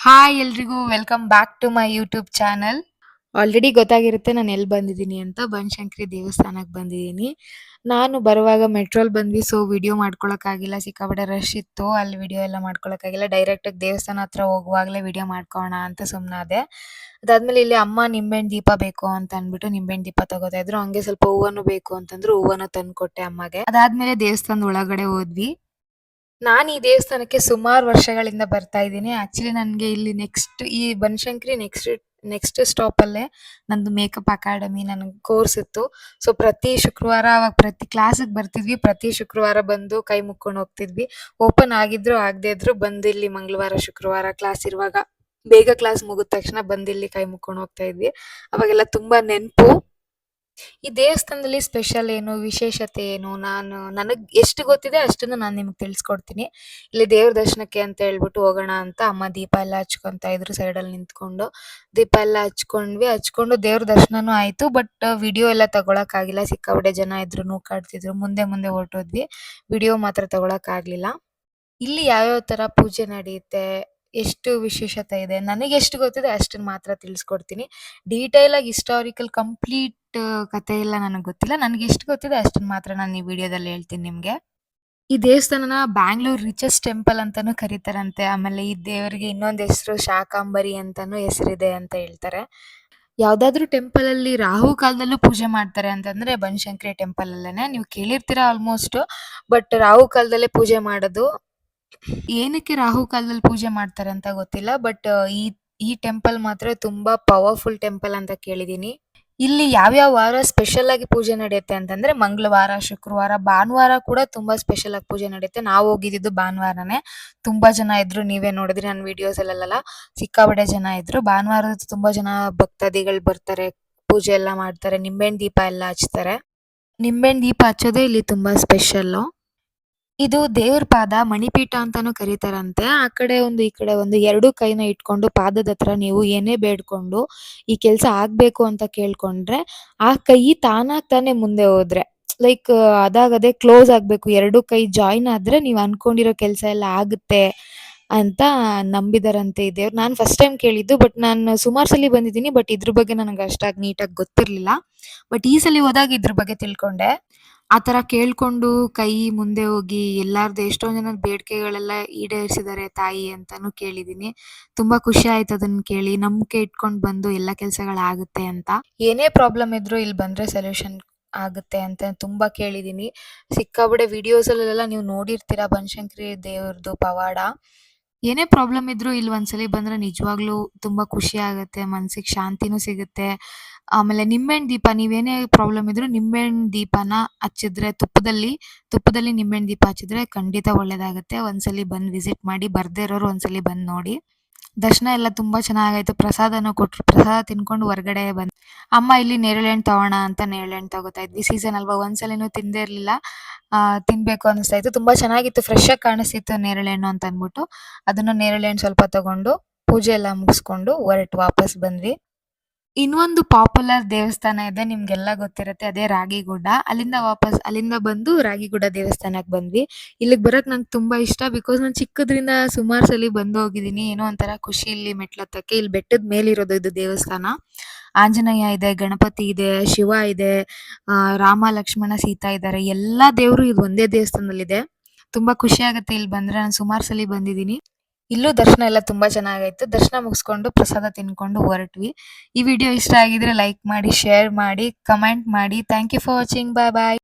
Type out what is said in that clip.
Hi ಎಲ್ರಿಗೂ welcome back to my YouTube channel. Already ಗೊತ್ತಾಗಿರುತ್ತೆ ನಾನು ಎಲ್ಲಿ ಬಂದಿದ್ದೀನಿ ಅಂತ. ಬನಶಂಕರಿ ದೇವಸ್ಥಾನಕ್ಕೆ ಬಂದಿದ್ದೀನಿ. ನಾನು ಬರುವಾಗ ಮೆಟ್ರೋಲ್ ಬಂದ್ವಿ, ಸೊ ವಿಡಿಯೋ ಮಾಡ್ಕೊಳಕ್ಕಾಗಿಲ್ಲ, ಸಿಕ್ಕಾಪಟ್ಟೆ ರಶ್ ಇತ್ತು, ಅಲ್ಲಿ ವಿಡಿಯೋ ಎಲ್ಲ ಮಾಡ್ಕೊಳಕ್ಕಾಗಿಲ್ಲ. ಡೈರೆಕ್ಟಾಗಿ ದೇವಸ್ಥಾನ ಹತ್ರ ಹೋಗುವಾಗಲೇ ವಿಡಿಯೋ ಮಾಡ್ಕೊಳ್ಳೋಣ ಅಂತ ಸುಮ್ಮನಾದೆ. ಅದಾದ್ಮೇಲೆ ಇಲ್ಲಿ ಅಮ್ಮ ನಿಂಬೆಹಣ್ಣು ದೀಪ ಬೇಕು ಅಂತ ಅಂದ್ಬಿಟ್ಟು ನಿಂಬೆಹಣ್ಣು ದೀಪ ತಗೋತಾ ಇದ್ರು. ಹಂಗೆ ಸ್ವಲ್ಪ ಹೂವನ್ನು ಬೇಕು ಅಂತಂದ್ರು, ಹೂವನ್ನು ತಂದು ಕೊಟ್ಟೆ ಅಮ್ಮಗೆ. ಅದಾದ್ಮೇಲೆ ದೇವಸ್ಥಾನದ ಒಳಗಡೆ ಹೋದ್ವಿ. ನಾನು ಈ ದೇವಸ್ಥಾನಕ್ಕೆ ಸುಮಾರು ವರ್ಷಗಳಿಂದ ಬರ್ತಾ ಇದ್ದೀನಿ. ಆಕ್ಚುಲಿ ನನಗೆ ಇಲ್ಲಿ ಈ ಬನಶಂಕರಿ ನೆಕ್ಸ್ಟ್ ಸ್ಟಾಪಲ್ಲೇ ನಂದು ಮೇಕಪ್ ಅಕಾಡೆಮಿ ನನಗೆ ಕೋರ್ಸ್ ಇತ್ತು. ಸೊ ಪ್ರತಿ ಶುಕ್ರವಾರ ಅವಾಗ ಪ್ರತಿ ಕ್ಲಾಸಿಗೆ ಬರ್ತಿದ್ವಿ. ಪ್ರತಿ ಶುಕ್ರವಾರ ಬಂದು ಕೈ ಮುಕ್ಕೊಂಡು ಹೋಗ್ತಿದ್ವಿ. ಓಪನ್ ಆಗಿದ್ರು ಆಗದೆ ಇದ್ರು ಬಂದು ಇಲ್ಲಿ ಮಂಗಳವಾರ ಶುಕ್ರವಾರ ಕ್ಲಾಸ್ ಇರುವಾಗ ಬೇಗ ಕ್ಲಾಸ್ ಮುಗಿದ ತಕ್ಷಣ ಬಂದು ಇಲ್ಲಿ ಕೈ ಮುಕ್ಕೊಂಡು ಹೋಗ್ತಾ ಇದ್ವಿ. ಅವಾಗೆಲ್ಲ ತುಂಬಾ ನೆನಪು. ಈ ದೇವಸ್ಥಾನದಲ್ಲಿ ಸ್ಪೆಷಲ್ ಏನು, ವಿಶೇಷತೆ ಏನು, ನನಗೆ ಎಷ್ಟು ಗೊತ್ತಿದೆ ಅಷ್ಟನ್ನು ನಾನು ನಿಮ್ಗೆ ತಿಳಿಸ್ಕೊಡ್ತೀನಿ. ಇಲ್ಲಿ ದೇವ್ರ ದರ್ಶನಕ್ಕೆ ಅಂತ ಹೇಳ್ಬಿಟ್ಟು ಹೋಗೋಣ ಅಂತ ಅಮ್ಮ ದೀಪ ಎಲ್ಲ ಹಚ್ಕೊಂತ ಇದ್ರು ಸೈಡಲ್ಲಿ ನಿಂತ್ಕೊಂಡು. ದೀಪ ಎಲ್ಲ ಹಚ್ಕೊಂಡು ದೇವ್ರ ದರ್ಶನನೂ ಆಯಿತು. ಬಟ್ ವಿಡಿಯೋ ಎಲ್ಲ ತಗೊಳಕ್ಕಾಗಿಲ್ಲ, ಸಿಕ್ಕಾಪಟ್ಟೆ ಜನ ಇದ್ರು, ನೂಕಾಡ್ತಿದ್ರು. ಮುಂದೆ ಮುಂದೆ ಹೊರಟೋದ್ವಿ, ವಿಡಿಯೋ ಮಾತ್ರ ತಗೊಳಕ್ಕಾಗಲಿಲ್ಲ. ಇಲ್ಲಿ ಯಾವ್ಯಾವ ಥರ ಪೂಜೆ ನಡೆಯುತ್ತೆ, ಎಷ್ಟು ವಿಶೇಷತೆ ಇದೆ, ನನಗೆ ಎಷ್ಟು ಗೊತ್ತಿದೆ ಅಷ್ಟನ್ನು ಮಾತ್ರ ತಿಳಿಸ್ಕೊಡ್ತೀನಿ. ಡೀಟೇಲ್ ಆಗಿ ಹಿಸ್ಟಾರಿಕಲ್ ಕಂಪ್ಲೀಟ್ ಕತೆ ಎಲ್ಲ ನನಗೆ ಗೊತ್ತಿಲ್ಲ. ನನಗೆ ಎಷ್ಟು ಗೊತ್ತಿದೆ ಅಷ್ಟನ್ನು ಮಾತ್ರ ನಾನು ಈ ವಿಡಿಯೋದಲ್ಲಿ ಹೇಳ್ತೀನಿ ನಿಮಗೆ. ಈ ದೇವಸ್ಥಾನನ ಬ್ಯಾಂಗ್ಳೂರ್ ರಿಚೆಸ್ಟ್ ಟೆಂಪಲ್ ಅಂತಾನೂ ಕರೀತಾರಂತೆ. ಆಮೇಲೆ ಈ ದೇವರಿಗೆ ಇನ್ನೊಂದು ಹೆಸರು ಶಾಕಾಂಬರಿ ಅಂತಾನೂ ಹೆಸರಿದೆ ಅಂತ ಹೇಳ್ತಾರೆ. ಯಾವ್ದಾದ್ರು ಟೆಂಪಲ್ ಅಲ್ಲಿ ರಾಹು ಕಾಲದಲ್ಲೂ ಪೂಜೆ ಮಾಡ್ತಾರೆ ಅಂತಂದ್ರೆ ಬನಶಂಕರಿ ಟೆಂಪಲ್ ಅಲ್ಲೇನೆ. ನೀವು ಕೇಳಿರ್ತೀರಾ ಆಲ್ಮೋಸ್ಟ್. ಬಟ್ ರಾಹು ಕಾಲದಲ್ಲೇ ಪೂಜೆ ಮಾಡೋದು. ಏನಕ್ಕೆ ರಾಹು ಕಾಲದಲ್ಲಿ ಪೂಜೆ ಮಾಡ್ತಾರೆ ಅಂತ ಗೊತ್ತಿಲ್ಲ. ಬಟ್ ಈ ಈ ಟೆಂಪಲ್ ಮಾತ್ರ ತುಂಬಾ ಪವರ್ಫುಲ್ ಟೆಂಪಲ್ ಅಂತ ಕೇಳಿದೀನಿ. ಇಲ್ಲಿ ಯಾವ್ಯಾವ ವಾರ ಸ್ಪೆಷಲ್ ಆಗಿ ಪೂಜೆ ನಡೆಯುತ್ತೆ ಅಂತಂದ್ರೆ ಮಂಗಳವಾರ, ಶುಕ್ರವಾರ, ಭಾನುವಾರ ಕೂಡ ತುಂಬಾ ಸ್ಪೆಷಲ್ ಆಗಿ ಪೂಜೆ ನಡೆಯುತ್ತೆ. ನಾವು ಹೋಗಿದ್ದು ಭಾನುವಾರನೇ. ತುಂಬಾ ಜನ ಇದ್ರು, ನೀವೇ ನೋಡಿದ್ರಿ ನನ್ನ ವಿಡಿಯೋಸ್ ಅಲ್ಲೆಲ್ಲ. ಸಿಕ್ಕಾಪಟ್ಟೆ ಜನ ಇದ್ರು. ಭಾನುವಾರ ತುಂಬಾ ಜನ ಭಕ್ತಾದಿಗಳು ಬರ್ತಾರೆ, ಪೂಜೆ ಎಲ್ಲ ಮಾಡ್ತಾರೆ, ನಿಂಬೆಹಣ್ಣು ದೀಪ ಎಲ್ಲ ಹಚ್ತಾರೆ. ನಿಂಬೆಹಣ್ಣು ದೀಪ ಹಚ್ಚೋದೇ ಇಲ್ಲಿ ತುಂಬಾ ಸ್ಪೆಷಲ್ಲು. ಇದು ದೇವ್ರ ಪಾದ ಮಣಿಪೀಠ ಅಂತಾನೂ ಕರೀತಾರಂತೆ. ಆ ಕಡೆ ಒಂದು ಈ ಕಡೆ ಒಂದು ಎರಡೂ ಕೈನ ಇಟ್ಕೊಂಡು ಪಾದದ ಹತ್ರ ನೀವು ಏನೇ ಬೇಡ್ಕೊಂಡು ಈ ಕೆಲಸ ಆಗ್ಬೇಕು ಅಂತ ಕೇಳ್ಕೊಂಡ್ರೆ ಆ ಕೈ ತಾನಾಗ್ ತಾನೇ ಮುಂದೆ ಹೋದ್ರೆ ಲೈಕ್ ಅದಾಗದೇ ಕ್ಲೋಸ್ ಆಗ್ಬೇಕು. ಎರಡೂ ಕೈ ಜಾಯಿನ್ ಆದ್ರೆ ನೀವು ಅನ್ಕೊಂಡಿರೋ ಕೆಲಸ ಎಲ್ಲ ಆಗುತ್ತೆ ಅಂತ ನಂಬಿದಾರಂತೆ ಈ ದೇವ್ರು. ನಾನು ಫಸ್ಟ್ ಟೈಮ್ ಕೇಳಿದ್ದು. ಬಟ್ ನಾನು ಸುಮಾರು ಸಲ ಬಂದಿದ್ದೀನಿ. ಬಟ್ ಇದ್ರ ಬಗ್ಗೆ ನನಗೆ ಅಷ್ಟಾಗಿ ನೀಟಾಗಿ ಗೊತ್ತಿರ್ಲಿಲ್ಲ. ಬಟ್ ಈ ಸಲ ಹೋದಾಗ ಇದ್ರ ಬಗ್ಗೆ ತಿಳ್ಕೊಂಡೆ. ಆ ಥರ ಕೇಳ್ಕೊಂಡು ಕೈ ಮುಂದೆ ಹೋಗಿ ಎಲ್ಲಾರ್ದು ಎಷ್ಟೊಂದ್ ಜನದ ಬೇಡಿಕೆಗಳೆಲ್ಲ ಈಡೇರಿಸಿದ್ದಾರೆ ತಾಯಿ ಅಂತಾನೂ ಕೇಳಿದೀನಿ. ತುಂಬಾ ಖುಷಿ ಆಯ್ತು ಅದನ್ನ ಕೇಳಿ. ನಂಬಿಕೆ ಇಟ್ಕೊಂಡು ಬಂದು ಎಲ್ಲ ಕೆಲ್ಸಗಳಾಗುತ್ತೆ ಅಂತ. ಏನೇ ಪ್ರಾಬ್ಲಮ್ ಇದ್ರು ಇಲ್ಲಿ ಬಂದ್ರೆ ಸೊಲ್ಯೂಷನ್ ಆಗುತ್ತೆ ಅಂತ ತುಂಬಾ ಕೇಳಿದೀನಿ. ಸಿಕ್ಕಾಪಟ್ಟೆ ವಿಡಿಯೋಸ್ ಅಲ್ಲೆಲ್ಲ ನೀವು ನೋಡಿರ್ತೀರಾ ಬನಶಂಕರಿ ದೇವ್ರದ್ದು ಪವಾಡ. ಏನೇ ಪ್ರಾಬ್ಲಮ್ ಇದ್ರು ಇಲ್ಲಿ ಒಂದ್ಸಲಿ ಬಂದ್ರೆ ನಿಜವಾಗ್ಲೂ ತುಂಬಾ ಖುಷಿ ಆಗುತ್ತೆ, ಮನ್ಸಿಗೆ ಶಾಂತಿನೂ ಸಿಗುತ್ತೆ. ಆಮೇಲೆ ನಿಂಬೆಹಣ್ಣು ದೀಪ, ನೀವೇನೇ ಪ್ರಾಬ್ಲಮ್ ಇದ್ರು ನಿಂಬೆಹಣ್ಣು ದೀಪನ ಹಚ್ಚಿದ್ರೆ ತುಪ್ಪದಲ್ಲಿ ನಿಂಬೆಹಣ್ಣು ದೀಪ ಹಚ್ಚಿದ್ರೆ ಖಂಡಿತ ಒಳ್ಳೇದಾಗುತ್ತೆ. ಒಂದ್ಸಲಿ ಬಂದು ವಿಸಿಟ್ ಮಾಡಿ, ಬರ್ದೇ ಇರೋರು ಒಂದ್ಸಲಿ ಬಂದು ನೋಡಿ. ದರ್ಶನ ಎಲ್ಲ ತುಂಬಾ ಚೆನ್ನಾಗಾಯ್ತು. ಪ್ರಸಾದನೂ ಕೊಟ್ರು. ಪ್ರಸಾದ ತಿನ್ಕೊಂಡು ಹೊರಗಡೆ ಬಂದ್ ಅಮ್ಮ ಇಲ್ಲಿ ನೇರಳೆಹಣ್ಣು ತಗೋಣ ಅಂತ ನೇರಳೆಹಣ್ಣು ತಗೋತಾ ಇದ್ವಿ. ಸೀಸನ್ ಅಲ್ವಾ, ಒಂದ್ಸಲಿನೂ ತಿಂದೇ ಇರ್ಲಿಲ್ಲ. ತಿನ್ಬೇಕು ಅನಿಸ್ತಾ ಇತ್ತು. ತುಂಬಾ ಚೆನ್ನಾಗಿತ್ತು, ಫ್ರೆಶ್ ಆಗಿ ಕಾಣಿಸ್ತಿತ್ತು ನೇರಳೆಹಣ್ಣು ಅಂತ ಅಂದ್ಬಿಟ್ಟು ಅದನ್ನು ನೇರಳೆಹಣ್ಣು ಸ್ವಲ್ಪ ತಗೊಂಡು ಪೂಜೆ ಎಲ್ಲ ಮುಗಿಸ್ಕೊಂಡು ಹೊರಟು ವಾಪಸ್ ಬಂದ್ವಿ. ಇನ್ನೊಂದು ಪಾಪ್ಯುಲರ್ ದೇವಸ್ಥಾನ ಇದೆ, ನಿಮ್ಗೆಲ್ಲ ಗೊತ್ತಿರುತ್ತೆ, ಅದೇ ರಾಗಿಗುಡ್ಡ. ಅಲ್ಲಿಂದ ಬಂದು ರಾಗಿಗುಡ್ಡ ದೇವಸ್ಥಾನಕ್ಕೆ ಬಂದ್ವಿ. ಇಲ್ಲಿಗೆ ಬರಕ್ ನಂಗೆ ತುಂಬಾ ಇಷ್ಟ. ಬಿಕಾಸ್ ನಾನು ಚಿಕ್ಕದ್ರಿಂದ ಸುಮಾರು ಸಲ ಬಂದು ಹೋಗಿದ್ದೀನಿ. ಏನೋ ಒಂಥರ ಖುಷಿ ಇಲ್ಲಿ ಮೆಟ್ಲತ್ತಕ್ಕೆ. ಇಲ್ಲಿ ಬೆಟ್ಟದ ಮೇಲಿರೋದು ಇದು ದೇವಸ್ಥಾನ. ಆಂಜನೇಯ ಇದೆ, ಗಣಪತಿ ಇದೆ, ಶಿವ ಇದೆ, ರಾಮ ಲಕ್ಷ್ಮಣ ಸೀತಾ ಇದ್ದಾರೆ. ಎಲ್ಲಾ ದೇವರು ಇದು ಒಂದೇ ದೇವಸ್ಥಾನದಲ್ಲಿದೆ. ತುಂಬಾ ಖುಷಿ ಆಗುತ್ತೆ ಇಲ್ಲಿ ಬಂದ್ರೆ. ನಾನು ಸುಮಾರು ಸಲ ಬಂದಿದ್ದೀನಿ. ಇಲ್ಲೂ ದರ್ಶನ ಎಲ್ಲ ತುಂಬಾ ಚೆನ್ನಾಗಾಯ್ತು. ದರ್ಶನ ಮುಗಿಸ್ಕೊಂಡು ಪ್ರಸಾದ ತಿನ್ಕೊಂಡು ಹೊರಟ್ವಿ. ಈ ವಿಡಿಯೋ ಇಷ್ಟ ಆಗಿದ್ರೆ ಲೈಕ್ ಮಾಡಿ, ಶೇರ್ ಮಾಡಿ, ಕಮೆಂಟ್ ಮಾಡಿ. Thank you for watching. Bye bye.